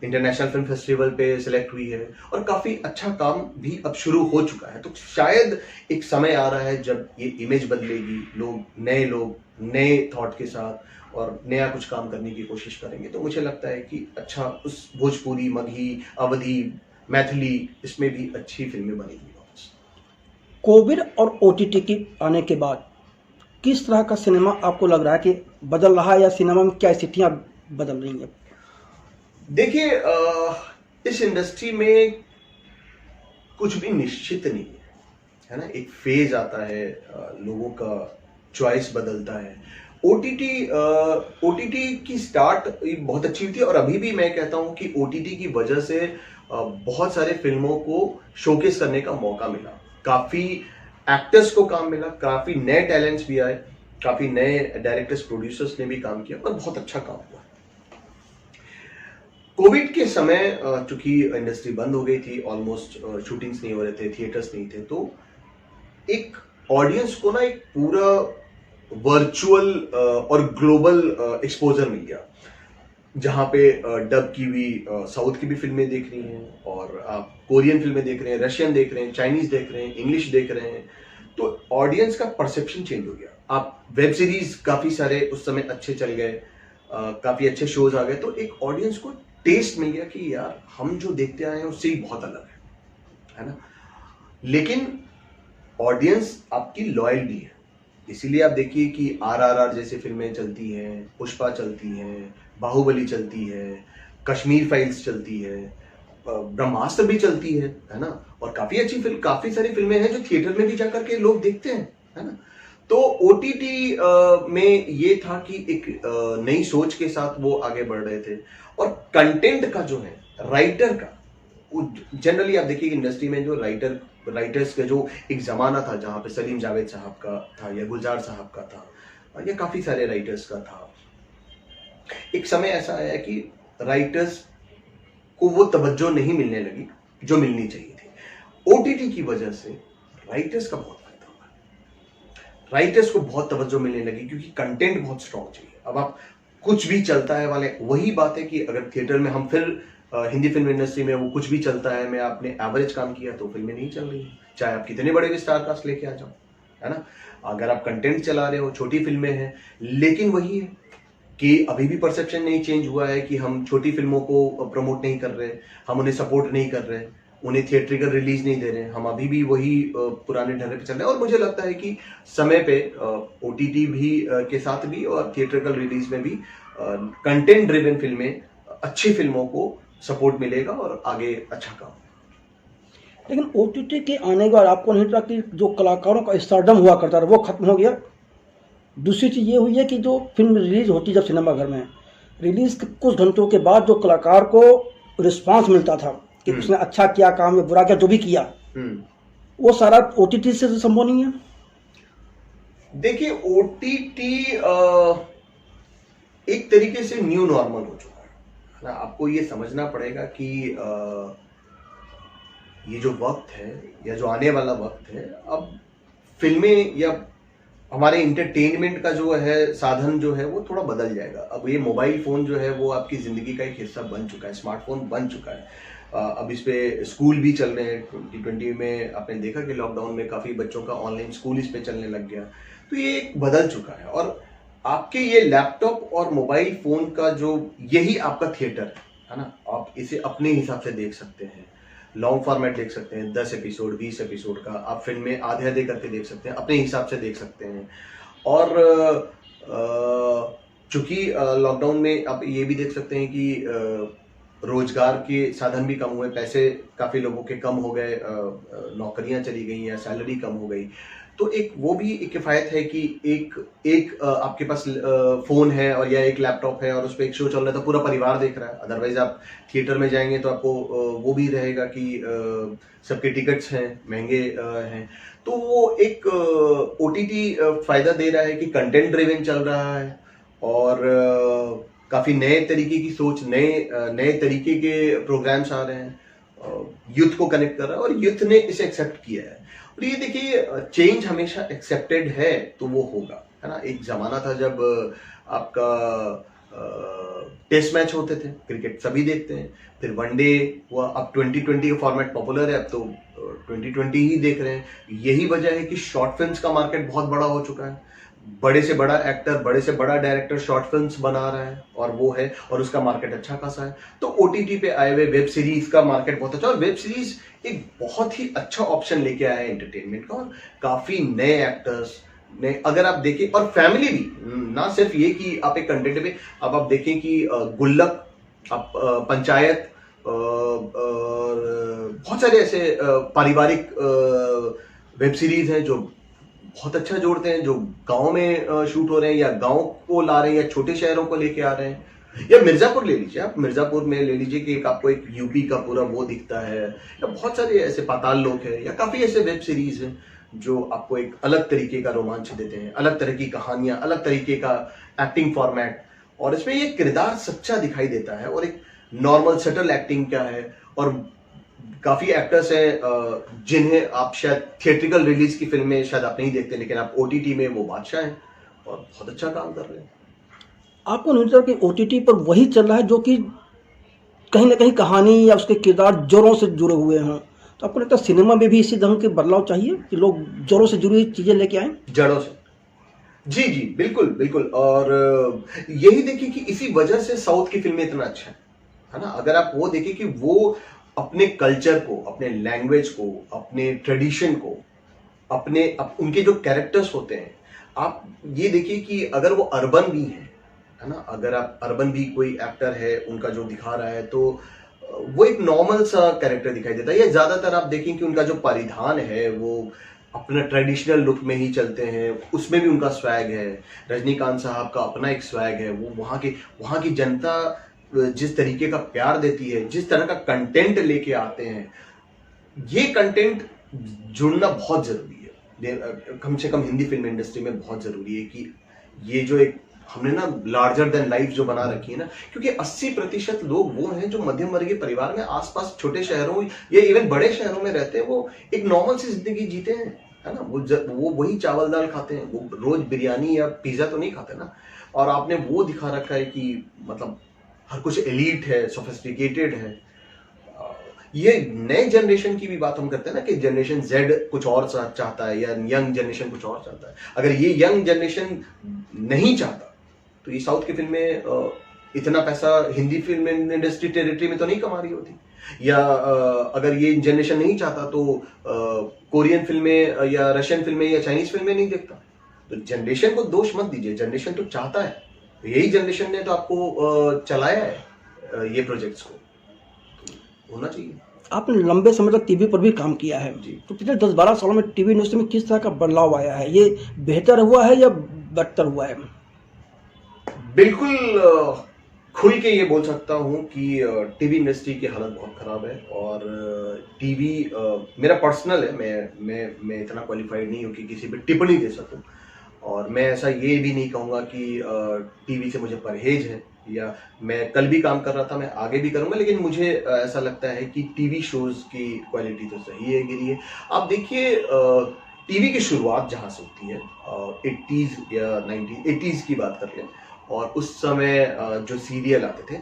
इंटरनेशनल फिल्म फेस्टिवल पे सिलेक्ट हुई है और काफी अच्छा काम भी अब शुरू हो चुका है। तो शायद एक समय आ रहा है जब ये इमेज बदलेगी, लोग नए थॉट के साथ और नया कुछ काम करने की कोशिश करेंगे। तो मुझे लगता है कि अच्छा उस भोजपुरी, मगही, अवधी, मैथिली इसमें भी अच्छी फिल्में बनेगी। कोविड और ओटीटी के आने के बाद किस तरह का सिनेमा आपको लग रहा है कि बदल रहा है, या सिनेमा में क्या स्थितियाँ बदल रही हैं? देखिए, इस इंडस्ट्री में कुछ भी निश्चित नहीं है ना। एक फेज आता है, लोगों का चॉइस बदलता है। ओटीटी की स्टार्ट बहुत अच्छी हुई थी और अभी भी मैं कहता हूं कि ओटीटी की वजह से बहुत सारे फिल्मों को शोकेस करने का मौका मिला, काफी एक्टर्स को काम मिला, काफी नए टैलेंट्स भी आए, काफी नए डायरेक्टर्स, प्रोड्यूसर्स ने भी काम किया और बहुत अच्छा काम हुआ। कोविड के समय चूंकि इंडस्ट्री बंद हो गई थी, ऑलमोस्ट शूटिंग्स नहीं हो रहे थे, थिएटर्स नहीं थे, तो एक ऑडियंस को ना एक पूरा वर्चुअल और ग्लोबल एक्सपोजर मिल गया, जहां पे डब की भी साउथ की भी फिल्में देख रही हैं और आप कोरियन फिल्में देख रहे हैं, रशियन देख रहे हैं, चाइनीज देख रहे हैं, इंग्लिश देख रहे हैं। तो ऑडियंस का परसेप्शन चेंज हो गया। आप वेब सीरीज काफी सारे उस समय अच्छे चल गए, काफी अच्छे शोज आ गए, तो एक ऑडियंस को टेस्ट मिल गया कि यार हम जो देखते आए हैं उससे ही बहुत अलग है ना। लेकिन ऑडियंस आपकी लॉयल भी है, इसीलिए आप देखिए कि RRR जैसी फिल्में चलती हैं, पुष्पा चलती हैं, बाहुबली चलती है, कश्मीर फाइल्स चलती है, ब्रह्मास्त्र भी चलती है ना। और काफी अच्छी फिल्म, काफी सारी फिल्में हैं जो थिएटर में भी जाकर के लोग देखते हैं, है ना। तो ओटीटी में ये था कि एक नई सोच के साथ वो आगे बढ़ रहे थे। और कंटेंट का जो है, राइटर का, जनरली आप देखिए इंडस्ट्री में जो राइटर्स का जो एक जमाना था जहां पे सलीम जावेद साहब का था या गुलजार साहब का था या काफी सारे राइटर्स का था, एक समय ऐसा आया कि राइटर्स को वो तवज्जो नहीं मिलने लगी जो मिलनी चाहिए थी। ओटीटी की वजह से राइटर्स का बहुत फायदा हुआ, राइटर्स को बहुत तवज्जो मिलने लगी क्योंकि कंटेंट बहुत स्ट्रॉन्ग चाहिए। अब आप कुछ भी चलता है वाले, वही बात है कि अगर थिएटर में हम फिर हिंदी फिल्म इंडस्ट्री में वो कुछ भी चलता है, मैं आपने एवरेज काम किया तो फिल्में नहीं चल रही, चाहे आप कितने बड़े भी स्टार कास्ट लेके आ जाओ। है ना। अगर आप कंटेंट चला रहे हो, छोटी फिल्में हैं, लेकिन वही है कि अभी भी परसेप्शन नहीं चेंज हुआ है कि हम छोटी फिल्मों को प्रमोट नहीं कर रहे, हम उन्हें सपोर्ट नहीं कर रहे, उन्हें थिएट्रिकल रिलीज नहीं दे रहे, हम अभी भी वही पुराने ढर्रे पे चल रहे हैं। और मुझे लगता है कि समय पे ओटीटी भी के साथ भी और थिएट्रिकल रिलीज में भी कंटेंट ड्रिवन फिल्में, अच्छी फिल्मों को सपोर्ट मिलेगा और आगे अच्छा काम। लेकिन ओटीटी के आने के बाद आपको नहीं लगता कि जो कलाकारों का स्टारडम हुआ करता था वो खत्म हो गया? दूसरी चीज़ ये हुई है कि जो फिल्म रिलीज होती जब सिनेमाघर में, रिलीज के कुछ घंटों के बाद जो कलाकार को रिस्पांस मिलता था कि उसने अच्छा किया काम या बुरा किया, जो भी किया, वो सारा ओटीटी से तो संभव नहीं है। देखिए, ओटीटी एक तरीके से न्यू नॉर्मल हो चुका है ना। आपको ये समझना पड़ेगा कि ये जो वक्त है या जो आने वाला वक्त है, अब फिल्में या हमारे इंटरटेनमेंट का जो है साधन जो है वो थोड़ा बदल जाएगा। अब ये मोबाइल फोन जो है वो आपकी जिंदगी का एक हिस्सा बन चुका है, स्मार्टफोन बन चुका है। अब इस पे स्कूल भी चल रहे हैं। 2020 में आपने देखा कि लॉकडाउन में काफी बच्चों का ऑनलाइन स्कूल इस पे चलने लग गया। तो ये एक बदल चुका है और आपके ये लैपटॉप और मोबाइल फोन का जो यही आपका थिएटर है ना। आप इसे अपने हिसाब से देख सकते हैं, लॉन्ग फॉर्मेट देख सकते हैं, 10 एपिसोड 20 एपिसोड का आप फिल्म में आधे आधे करके देख सकते हैं, अपने हिसाब से देख सकते हैं। और चूंकि लॉकडाउन में आप ये भी देख सकते हैं कि रोजगार के साधन भी कम हुए, पैसे काफी लोगों के कम हो गए, नौकरियां चली गई या सैलरी कम हो गई। तो एक वो भी एक किफायत है कि एक आपके पास फोन है और या एक लैपटॉप है और उस पर एक शो चल रहा है तो पूरा परिवार देख रहा है। अदरवाइज आप थिएटर में जाएंगे तो आपको वो भी रहेगा कि सबके टिकट्स हैं, महंगे हैं। तो वो एक ओटीटी फायदा दे रहा है कि कंटेंट ड्रिवन चल रहा है और काफी नए तरीके की सोच, नए तरीके के प्रोग्राम्स आ रहे हैं, यूथ को कनेक्ट कर रहा है और यूथ ने इसे एक्सेप्ट किया है। और ये देखिए, चेंज हमेशा एक्सेप्टेड है तो वो होगा, है ना। एक जमाना था जब आपका टेस्ट मैच होते थे, क्रिकेट सभी देखते हैं, फिर वनडे हुआ, अब 2020 का फॉर्मेट पॉपुलर है, अब तो 2020 ही देख रहे हैं। यही वजह है कि शॉर्ट फिल्म्स का मार्केट बहुत बड़ा हो चुका है। बड़े से बड़ा एक्टर, बड़े से बड़ा डायरेक्टर शॉर्ट फिल्म्स बना रहा है और वो है और उसका मार्केट अच्छा खासा है। तो ओटीटी पे आए हुए वेब सीरीज का मार्केट बहुत अच्छा, और वेब सीरीज एक बहुत ही अच्छा ऑप्शन लेके आया है एंटरटेनमेंट का। और काफी नए एक्टर्स ने, अगर आप देखें, और फैमिली भी, ना सिर्फ ये कि आप एक कंटेंट पे, अब आप देखें कि गुल्लक, आप पंचायत और बहुत सारे ऐसे पारिवारिक वेब सीरीज हैं जो बहुत अच्छा जोड़ते हैं, जो गांव में शूट हो रहे हैं या गांव को ला रहे हैं या छोटे शहरों को लेके आ रहे हैं। या मिर्जापुर ले लीजिए, आप मिर्जापुर में ले लीजिए कि एक आपको एक यूपी का पूरा वो दिखता है, या बहुत सारे ऐसे पाताल लोक है, या काफी ऐसे वेब सीरीज हैं जो आपको एक अलग तरीके का रोमांच देते हैं, अलग तरह की कहानियां, अलग तरीके का एक्टिंग फॉर्मेट, और इसमें ये किरदार सच्चा दिखाई देता है और एक नॉर्मल सटल एक्टिंग क्या है। और काफी एक्टर्स हैं जिन्हें आप शायद थिएट्रिकल रिलीज की फिल्में शायद आप नहीं देखते, लेकिन आप ओटीटी में वो बादशाह हैं और बहुत अच्छा काम कर रहे हैं। आपको नहीं लगता कि ओटीटी पर वही चल रहा है जो कि कहीं ना कहीं कहानी या उसके किरदार जड़ों से जुड़े हुए हैं? तो आपको लगता है सिनेमा में भी इसी ढंग के बदलाव चाहिए कि लोग जड़ों से जुड़ी हुई चीजें लेके आए? जड़ों से, जी जी, बिल्कुल बिल्कुल। और यही देखिए कि इसी वजह से साउथ की फिल्में इतना अच्छा है ना। अगर आप वो देखिए कि वो अपने कल्चर को, अपने लैंग्वेज को, अपने ट्रेडिशन को, उनके जो कैरेक्टर्स होते हैं, आप ये देखिए कि अगर वो अर्बन भी है ना, अगर आप अर्बन भी कोई एक्टर है उनका जो दिखा रहा है तो वो एक नॉर्मल सा कैरेक्टर दिखाई देता है। या ज्यादातर आप देखें कि उनका जो परिधान है वो अपना ट्रेडिशनल लुक में ही चलते हैं, उसमें भी उनका स्वैग है। रजनीकांत साहब का अपना एक स्वैग है, वो वहाँ की जनता जिस तरीके का प्यार देती है, जिस तरह का कंटेंट लेके आते हैं, ये कंटेंट जुड़ना बहुत जरूरी है। कम से कम हिंदी फिल्म इंडस्ट्री में बहुत जरूरी है कि ये जो एक हमने ना लार्जर देन लाइफ जो बना रखी है ना, क्योंकि 80% लोग वो हैं जो मध्यम वर्गीय परिवार में आसपास छोटे शहरों या इवन बड़े शहरों में रहते हैं, वो एक नॉर्मल सी जिंदगी जीते हैं, है ना। वो वही चावल दाल खाते हैं, वो रोज बिरयानी या पिज्जा तो नहीं खाते ना। और आपने वो दिखा रखा है कि मतलब हर कुछ एलीट है, सोफिस्टिकेटेड है। ये नए जनरेशन की भी बात हम करते हैं ना कि जनरेशन जेड कुछ और चाहता है या यंग जनरेशन कुछ और चाहता है। अगर ये यंग जनरेशन नहीं चाहता तो ये साउथ की फिल्में इतना पैसा हिंदी फिल्म इंडस्ट्री टेरिटरी में तो नहीं कमा रही होती, या अगर ये जनरेशन नहीं चाहता तो कोरियन फिल्में या रशियन फिल्में या चाइनीज फिल्में नहीं देखता। तो जनरेशन को दोष मत दीजिए, जनरेशन तो चाहता है, तो यही जनरेशन ने तो आपको चलाया है ये प्रोजेक्ट्स को, तो होना चाहिए। आपने लंबे समय तक टीवी पर भी काम किया है जी। तो पिछले 10-12 सालों में टीवी इंडस्ट्री में किस तरह का बदलाव आया है? ये बेहतर हुआ है या बदतर हुआ है? बिल्कुल खुल के ये बोल सकता हूँ कि टीवी इंडस्ट्री की हालत बहुत ख़राब है। और टीवी मेरा पर्सनल है, मैं इतना क्वालिफाइड नहीं हूँ कि किसी पे टिप्पणी दे सकूँ, और मैं ऐसा ये भी नहीं कहूँगा कि टीवी से मुझे परहेज है, या मैं कल भी काम कर रहा था, मैं आगे भी करूँगा, लेकिन मुझे ऐसा लगता है कि टीवी शोज़ की क्वालिटी तो सही है, गिरी है। आप देखिए टीवी की शुरुआत जहाँ से होती है 80s या 80s की बात कर लें, और उस समय जो सीरियल आते थे,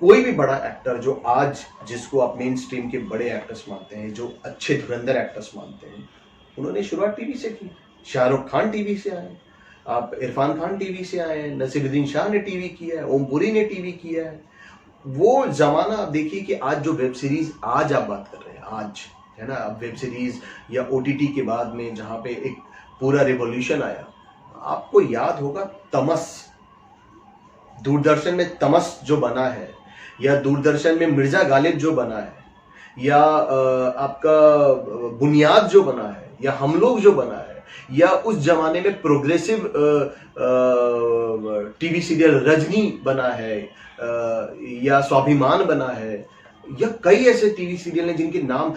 कोई भी बड़ा एक्टर जो आज जिसको आप मेन स्ट्रीम के बड़े एक्टर्स मानते हैं, जो अच्छे धुरंधर एक्टर्स मानते हैं, उन्होंने शुरुआत टीवी से की। शाहरुख खान टीवी से आए, आप इरफान खान टीवी से आए, नसीरुद्दीन शाह ने टीवी किया है, ओम पुरी ने टीवी किया है। वो जमाना आप देखिए कि आज जो वेब सीरीज आज आप बात कर रहे हैं, आज है ना, अब वेब सीरीज या ओटीटी के बाद में जहाँ पे एक पूरा रिवॉल्यूशन आया, आपको याद होगा तमस, दूरदर्शन में तमस जो बना है, या दूरदर्शन में मिर्जा गालिब जो बना है, या आपका बुनियाद जो बना है, या हम लोग जो बना है, या उस जमाने में प्रोग्रेसिव टीवी सीरियल रजनी बना है, या स्वाभिमान बना है, या कई ऐसे टीवी सीरियल हैं जिनके नाम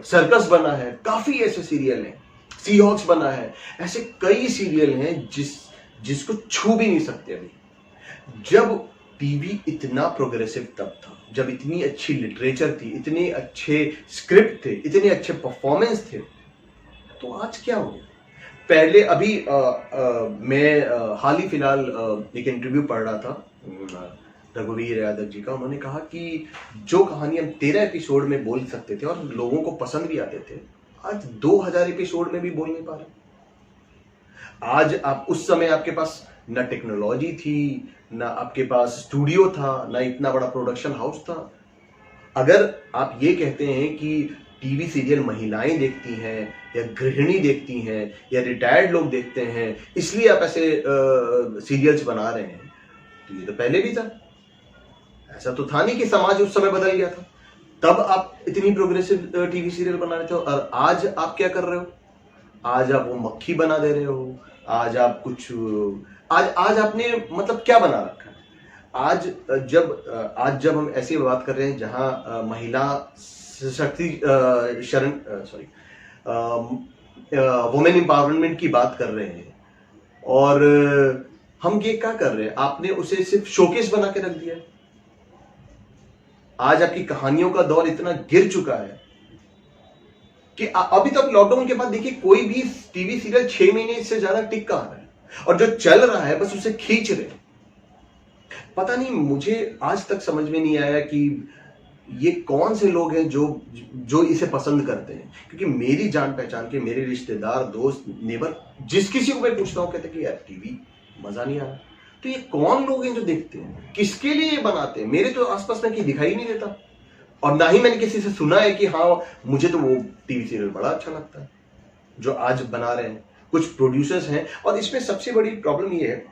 सर्कस बना है, काफी ऐसे सीरियल हैं, सी हॉक्स बना है, ऐसे कई सीरियल हैं जिसको छू भी नहीं सकते अभी। जब टीवी इतना प्रोग्रेसिव तब था, जब इतनी अच्छी लिटरेचर थी, इतने अच्छे स्क्रिप्ट थे, इतने अच्छे परफॉर्मेंस थे, तो आज क्या हो गया? पहले अभी मैं हाल ही फिलहाल एक इंटरव्यू पढ़ रहा था रघुवीर यादव जी का। उन्होंने कहा कि जो कहानी हम 13 एपिसोड में बोल सकते थे और लोगों को पसंद भी आते थे, आज 2000 एपिसोड में भी बोल नहीं पा रहे। आज आप, उस समय आपके पास ना टेक्नोलॉजी थी, ना आपके पास स्टूडियो था, ना इतना बड़ा प्रोडक्शन हाउस था। अगर आप ये कहते हैं कि टीवी सीरियल महिलाएं देखती हैं, या गृहिणी देखती हैं, या रिटायर्ड लोग देखते हैं, इसलिए आप ऐसे सीरियल्स बना रहे हैं, तो ये तो पहले भी था। ऐसा तो था नहीं कि समाज उस समय बदल गया था, तब आप इतनी प्रोग्रेसिव टीवी सीरियल बना रहे थे। और आज आप क्या कर रहे हो? आज आप वो मक्खी बना दे रहे हो, आज आप कुछ आज आपने मतलब क्या बना रखा है? आज जब हम ऐसी बात कर रहे हैं जहां महिला शक्ति वुमेन एम्पावरमेंट की बात कर रहे हैं, और हम ये क्या कर रहे हैं? आपने उसे सिर्फ शोकेस बना के रख दिया है। आज आपकी कहानियों का दौर इतना गिर चुका है कि अभी तक लॉकडाउन के बाद देखिए कोई भी टीवी सीरियल 6 महीने से ज्यादा टिक कहां रहा है, और जो चल रहा है बस उसे खींच रहे। पता नहीं, मुझे आज तक समझ में नहीं आया कि ये कौन से लोग हैं जो इसे पसंद करते हैं। क्योंकि मेरी जान पहचान के, मेरे रिश्तेदार, दोस्त, नेबर, जिस किसी को मैं पूछता हूँ कहते कि यार टीवी मजा नहीं आ रहा। तो ये कौन लोग हैं जो देखते हैं, किसके लिए ये बनाते हैं? मेरे तो आसपास में दिखाई नहीं देता, और ना ही मैंने किसी से सुना है कि हाँ मुझे तो वो टीवी सीरियल बड़ा अच्छा लगता है जो आज बना रहे हैं। कुछ प्रोड्यूसर्स हैं, और इसमें सबसे बड़ी प्रॉब्लम ये है,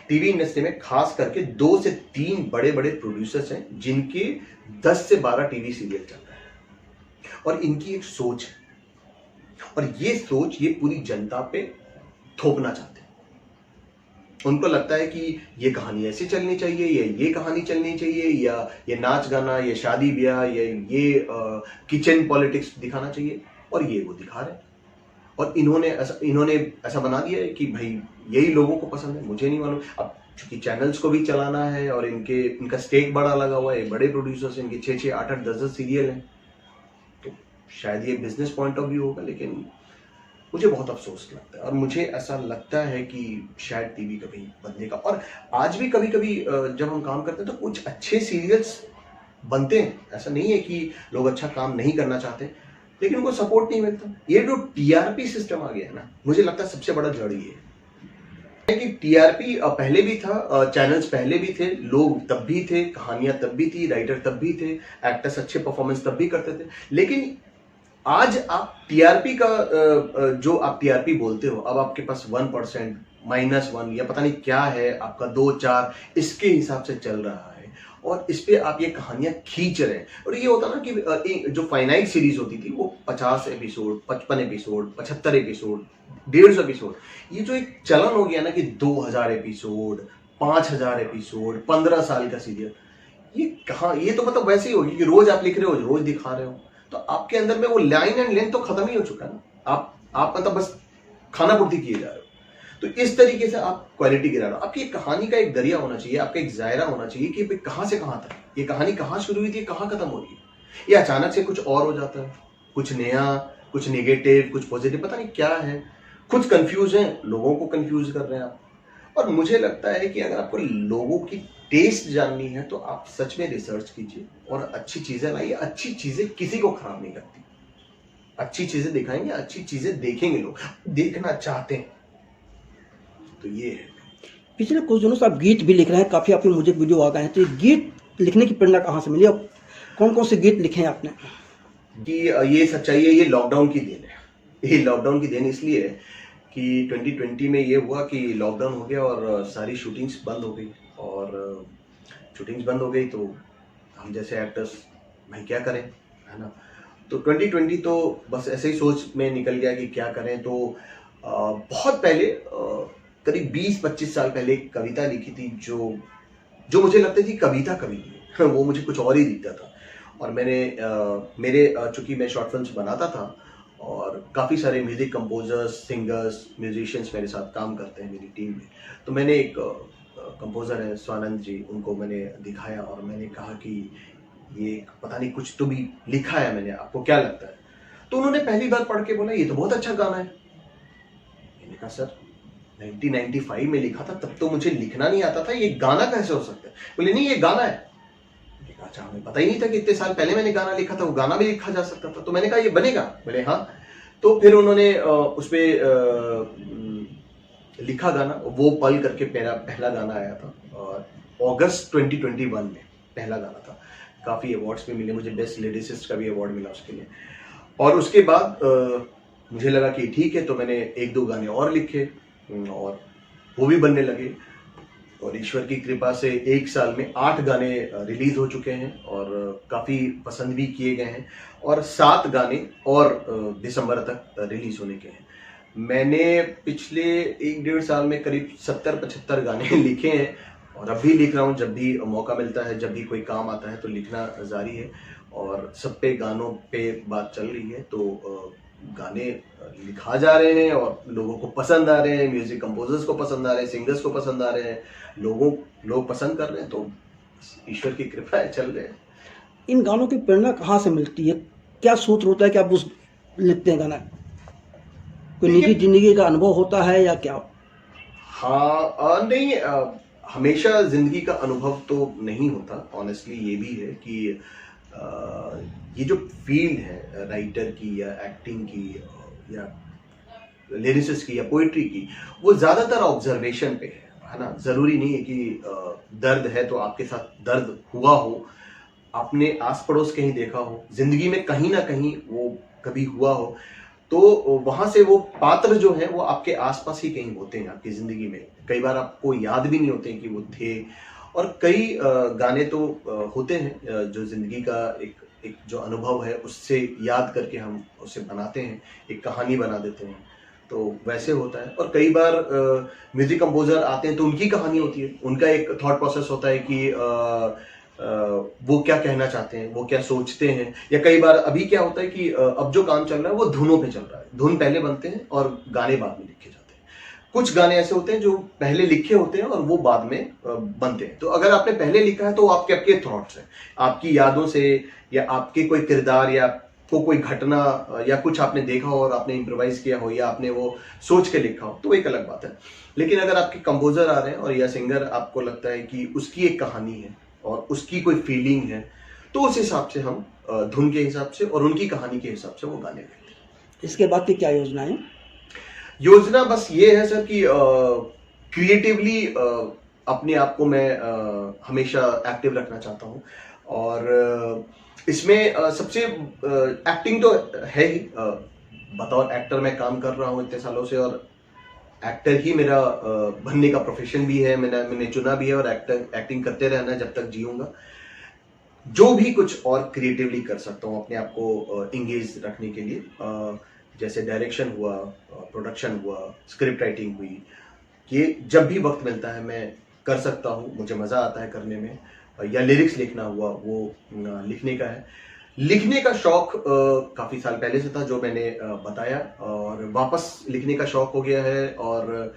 टीवी इंडस्ट्री में खास करके 2 से 3 बड़े बड़े प्रोड्यूसर्स हैं जिनके 10 से 12 टीवी सीरियल चल रहे हैं, और इनकी एक सोच है, और ये सोच ये पूरी जनता पे थोपना चाहते हैं। उनको लगता है कि ये कहानी ऐसे चलनी चाहिए, या ये कहानी चलनी चाहिए, या ये नाच गाना, या शादी ब्याह, या ये किचन पॉलिटिक्स दिखाना चाहिए, और ये वो दिखा रहे हैं। और इन्होंने ऐसा बना दिया है कि भाई यही लोगों को पसंद है, मुझे नहीं मालूम। अब चूंकि चैनल्स को भी चलाना है, और इनका स्टेक बड़ा लगा हुआ है, बड़े प्रोड्यूसर्स, इनके 6-6, 8-8, 10-10 सीरियल हैं, तो शायद ये बिजनेस पॉइंट ऑफ व्यू होगा, लेकिन मुझे बहुत अफसोस लगता है। और मुझे ऐसा लगता है कि शायद टीवी कभी बदलेगा। और आज भी कभी कभी जब हम काम करते हैं तो कुछ अच्छे सीरियल्स बनते हैं, ऐसा नहीं है कि लोग अच्छा काम नहीं करना चाहते, लेकिन उनको सपोर्ट नहीं मिलता। ये जो टीआरपी सिस्टम आ गया है ना, मुझे लगता है सबसे बड़ा जड़ ये है कि टीआरपी पहले भी था, चैनल्स पहले भी थे, लोग तब भी थे, कहानियां तब भी थी, राइटर तब भी थे, एक्टर्स अच्छे परफॉर्मेंस तब भी करते थे, लेकिन आज आप टीआरपी का जो आप टीआरपी बोलते हो, अब आपके पास 1%, -1 या पता नहीं क्या है, आपका 2-4 इसके हिसाब से चल रहा है, और इस पे आप ये कहानियां खींच रहे हैं। और ये होता ना कि जो फाइनाइट सीरीज होती थी वो 50 एपिसोड, 55 एपिसोड, 75 एपिसोड, 150 एपिसोड, ये जो एक चलन हो गया ना कि 2000 एपिसोड, 5000 एपिसोड, 15 साल का सीरियल, ये कहाँ, ये तो मतलब वैसे ही होगी कि रोज आप लिख रहे हो, रोज दिखा रहे हो, तो आपके अंदर में वो लाइन एंड लेंथ तो खत्म ही हो चुका है ना। आप मतलब बस खाना पूर्ति किए जा रहे हो, तो इस तरीके से आप क्वालिटी गिरा रहे हो। आपकी कहानी का एक दरिया होना चाहिए, आपका एक जायरा होना चाहिए कि भाई कहां से कहां तक, ये कहानी कहां शुरू हुई थी, कहां खत्म हो रही है, ये अचानक से कुछ और हो जाता है, कुछ नया, कुछ नेगेटिव, कुछ पॉजिटिव, पता नहीं क्या है, खुद कंफ्यूज हैं, लोगों को कंफ्यूज कर रहे हैं आप। और मुझे लगता है कि अगर आपको लोगों की टेस्ट जाननी है तो आप सच में रिसर्च कीजिए और अच्छी चीजें लाइए। अच्छी चीजें किसी को खराब नहीं करती, अच्छी चीजें दिखाएंगे, अच्छी चीजें देखेंगे, लोग देखना चाहते हैं, तो ये है। पिछले कुछ दिनों से आप गीत भी लिख रहे हैं, काफ़ी आपके म्यूजिक वीडियो आ गए हैं, तो ये गीत लिखने की प्रेरणा कहाँ से मिली और कौन कौन से गीत लिखे हैं आपने? कि ये सच्चाई है, ये लॉकडाउन की देन है। ये लॉकडाउन की देन इसलिए है कि 2020 में ये हुआ कि लॉकडाउन हो गया और सारी शूटिंग्स बंद हो गई, और शूटिंग्स बंद हो गई तो हम जैसे एक्टर्स भाई क्या करें, है ना। तो 2020 तो बस ऐसे ही सोच में निकल गया कि क्या करें। तो बहुत पहले, करीब 20-25 साल पहले एक कविता लिखी थी जो मुझे लगती थी कविता कभी नहीं, वो मुझे कुछ और ही दिखता था। और मैंने चूंकि मैं शॉर्ट फिल्म्स बनाता था और काफ़ी सारे म्यूज़िक कंपोजर्स, सिंगर्स, म्यूजिशियंस मेरे साथ काम करते हैं मेरी टीम में, तो मैंने एक कंपोज़र है स्वानंद जी, उनको मैंने दिखाया और मैंने कहा कि ये पता नहीं कुछ तो भी लिखा है मैंने, आपको क्या लगता है। तो उन्होंने पहली बार पढ़ के बोला ये तो बहुत अच्छा गाना है। मैंने कहा सर 1995 में लिखा था, तब तो मुझे लिखना नहीं आता था, ये गाना कैसे हो सकता है। बोले नहीं ये गाना है। मैंने कहा अच्छा, हमें पता ही नहीं था कि इतने साल पहले मैंने गाना लिखा था, वो गाना भी लिखा जा सकता था। तो मैंने कहा ये बनेगा। बोले हाँ। तो फिर उन्होंने उस पर लिखा गाना, वो पल करके मेरा पहला गाना आया था, और अगस्त 2021 में पहला गाना था। काफ़ी अवार्ड्स भी मिले मुझे, बेस्ट लिरिसिस्ट का भी अवार्ड मिला उसके लिए। और उसके बाद मुझे लगा कि ठीक है, तो मैंने 1-2 गाने और लिखे और वो भी बनने लगे, और ईश्वर की कृपा से 1 साल में 8 गाने रिलीज हो चुके हैं और काफ़ी पसंद भी किए गए हैं, और 7 गाने और दिसंबर तक रिलीज होने के हैं। मैंने पिछले 1-1.5 साल में करीब 70-75 गाने लिखे हैं, और अब भी लिख रहा हूँ। जब भी मौका मिलता है, जब भी कोई काम आता है तो लिखना जारी है, और सब पे गानों पे बात चल रही है। तो गाने लिखा जा रहे हैं और लोगों को पसंद आ रहे हैं, म्यूजिक कंपोजर्स को पसंद आ रहे हैं, सिंगर्स को पसंद आ रहे हैं, लोग पसंद कर रहे हैं, तो ईश्वर की कृपा है, चल रहे हैं। इन गानों की प्रेरणा कहाँ से मिलती है? क्या सूत्र होता है कि आप उस लिखते हैं गाना? कोई निजी जिंदगी का अनुभव होता है या क्या? हाँ, नहीं, हमेशा जिंदगी का अनुभव तो नहीं होता। ऑनेस्टली ये भी है कि ये जो फील्ड है राइटर की या एक्टिंग की या लिरिसिस्ट की या पोइट्री की, वो ज़्यादातर ऑब्जर्वेशन पे है ना। ज़रूरी नहीं है कि दर्द है तो आपके साथ दर्द हुआ हो, आपने आस पड़ोस कहीं देखा हो, जिंदगी में कहीं ना कहीं वो कभी हुआ हो, तो वहां से वो पात्र जो है वो आपके आसपास ही कहीं होते हैं आपकी जिंदगी में। कई बार आपको याद भी नहीं होते कि वो थे। और कई गाने तो होते हैं जो जिंदगी का एक जो अनुभव है उससे याद करके हम उसे बनाते हैं, एक कहानी बना देते हैं, तो वैसे होता है। और कई बार म्यूजिक कंपोजर आते हैं तो उनकी कहानी होती है, उनका एक थॉट प्रोसेस होता है कि वो क्या कहना चाहते हैं, वो क्या सोचते हैं। या कई बार अभी क्या होता है कि अब जो काम चल रहा है वो धुनों पे चल रहा है, धुन पहले बनते हैं और गाने बाद में लिखे जाते हैं। कुछ गाने ऐसे होते हैं जो पहले लिखे होते हैं और वो बाद में बनते हैं। तो अगर आपने पहले लिखा है तो आपके आपके थॉट्स हैं, आपकी यादों से, या आपके कोई किरदार, या को कोई घटना, या कुछ आपने देखा हो और आपने इम्प्रोवाइज किया हो, या आपने वो सोच के लिखा हो, तो एक अलग बात है। लेकिन अगर आपके कंपोजर आ रहे हैं और या सिंगर आपको लगता है कि उसकी एक कहानी है और उसकी कोई फीलिंग है, तो उस हिसाब से हम धुन के हिसाब से और उनकी कहानी के हिसाब से वो गाने गाते हैं। इसके बाद की क्या योजना है? योजना बस ये है सर कि क्रिएटिवली अपने आप को मैं हमेशा एक्टिव रखना चाहता हूँ और इसमें सबसे एक्टिंग तो है ही, बतौर एक्टर मैं काम कर रहा हूँ इतने सालों से और एक्टर ही मेरा बनने का प्रोफेशन भी है, मैंने चुना भी है और एक्टिंग करते रहना जब तक जीऊंगा। जो भी कुछ और क्रिएटिवली कर सकता हूँ अपने आप को इंगेज रखने के लिए, जैसे डायरेक्शन हुआ, प्रोडक्शन हुआ, स्क्रिप्ट राइटिंग हुई, ये जब भी वक्त मिलता है मैं कर सकता हूँ, मुझे मज़ा आता है करने में। या लिरिक्स लिखना हुआ वो लिखने का है। लिखने का शौक काफ़ी साल पहले से था जो मैंने बताया, और वापस लिखने का शौक हो गया है और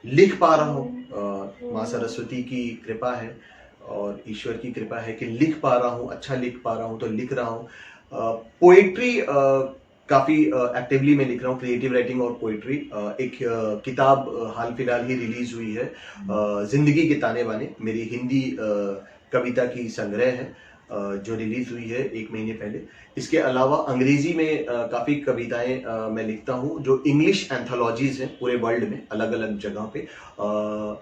लिख पा रहा हूँ। माँ सरस्वती की कृपा है और ईश्वर की कृपा है कि लिख पा रहा हूँ, अच्छा लिख पा रहा हूँ, तो लिख रहा हूँ। पोइट्री काफ़ी एक्टिवली मैं लिख रहा हूँ, क्रिएटिव राइटिंग और पोइट्री। एक किताब हाल फिलहाल ही रिलीज हुई है, जिंदगी के ताने बाने, मेरी हिंदी कविता की संग्रह है जो रिलीज हुई है 1 महीने पहले। इसके अलावा अंग्रेजी में काफ़ी कविताएं मैं लिखता हूँ जो इंग्लिश एंथोलॉजीज हैं पूरे वर्ल्ड में अलग अलग जगह पे।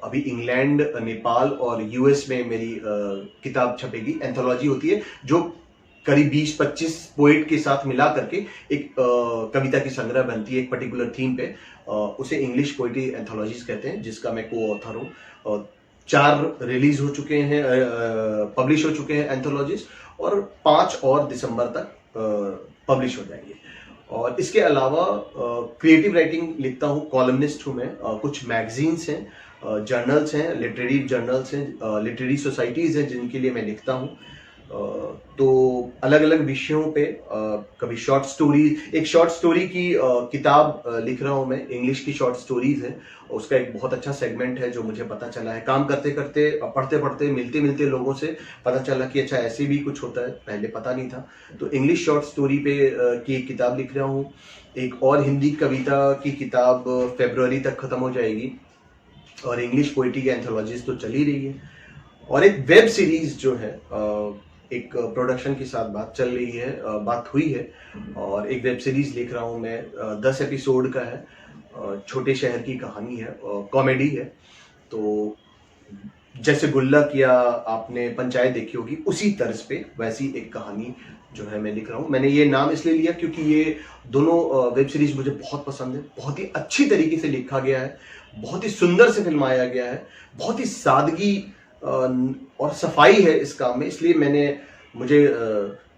अभी इंग्लैंड, नेपाल और यूएस में मेरी किताब छपेगी। एंथोलॉजी होती है जो करीब 20-25 पोएट के साथ मिला करके एक कविता की संग्रह बनती है एक पर्टिकुलर थीम पे। उसे इंग्लिश पोइट्री एंथोलॉजीज कहते हैं, जिसका मैं को ऑथर हूँ। 4 रिलीज हो चुके हैं, पब्लिश हो चुके हैं एंथोलॉजीज, और 5 और दिसंबर तक पब्लिश हो जाएंगे। और इसके अलावा क्रिएटिव राइटिंग लिखता हूँ, कॉलमनिस्ट हूँ मैं। कुछ मैगजीन्स हैं, जर्नल्स हैं, लिटरेरी जर्नल्स हैं, लिटरेरी सोसाइटीज़ हैं जिनके लिए मैं लिखता हूँ। तो अलग अलग विषयों पे कभी शॉर्ट स्टोरी, एक शॉर्ट स्टोरी की किताब लिख रहा हूँ मैं, इंग्लिश की शॉर्ट स्टोरीज है। उसका एक बहुत अच्छा सेगमेंट है जो मुझे पता चला है काम करते करते, पढ़ते पढ़ते, मिलते मिलते लोगों से पता चला कि अच्छा ऐसे भी कुछ होता है, पहले पता नहीं था। तो इंग्लिश शॉर्ट स्टोरी पे की एक किताब लिख रहा हूँ। एक और हिंदी कविता की किताब फरवरी तक खत्म हो जाएगी, और इंग्लिश पोइट्री की एंथोलॉजीज तो चल ही रही है। और एक वेब सीरीज जो है एक प्रोडक्शन के साथ बात चल रही है, बात हुई है, और एक वेब सीरीज लिख रहा हूँ मैं, 10 एपिसोड का है। छोटे शहर की कहानी है, कॉमेडी है। तो जैसे गुल्लक या आपने पंचायत देखी होगी, उसी तर्ज पे वैसी एक कहानी जो है मैं लिख रहा हूँ। मैंने ये नाम इसलिए लिया क्योंकि ये दोनों वेब सीरीज मुझे बहुत पसंद है। बहुत ही अच्छी तरीके से लिखा गया है, बहुत ही सुंदर से फिल्माया गया है, बहुत ही सादगी और सफाई है इस काम में। इसलिए मुझे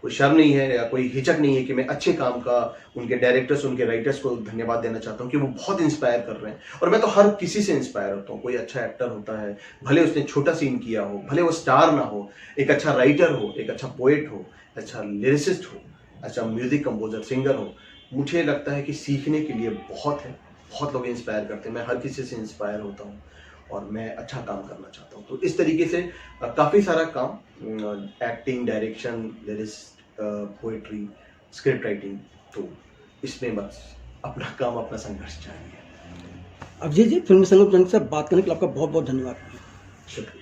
कोई शर्म नहीं है या कोई हिचक नहीं है कि मैं अच्छे काम का उनके डायरेक्टर्स, उनके राइटर्स को धन्यवाद देना चाहता हूँ कि वो बहुत इंस्पायर कर रहे हैं। और मैं तो हर किसी से इंस्पायर होता हूँ। कोई अच्छा एक्टर होता है, भले उसने छोटा सीन किया हो, भले वो स्टार ना हो, एक अच्छा राइटर हो, एक अच्छा पोएट हो, अच्छा लिरिसिस्ट हो, अच्छा म्यूजिक कंपोजर, सिंगर हो, मुझे लगता है कि सीखने के लिए बहुत है। बहुत लोग इंस्पायर करते हैं, मैं हर किसी से इंस्पायर होता हूँ और मैं अच्छा काम करना चाहता हूँ। तो इस तरीके से काफ़ी सारा काम, acting, direction, lyrics, poetry, script writing, तो इसमें बस अपना काम, अपना संघर्ष जारी है। अभिजीत जी, फिल्म संगम से बात करने के लिए आपका बहुत बहुत धन्यवाद। शुक्रिया।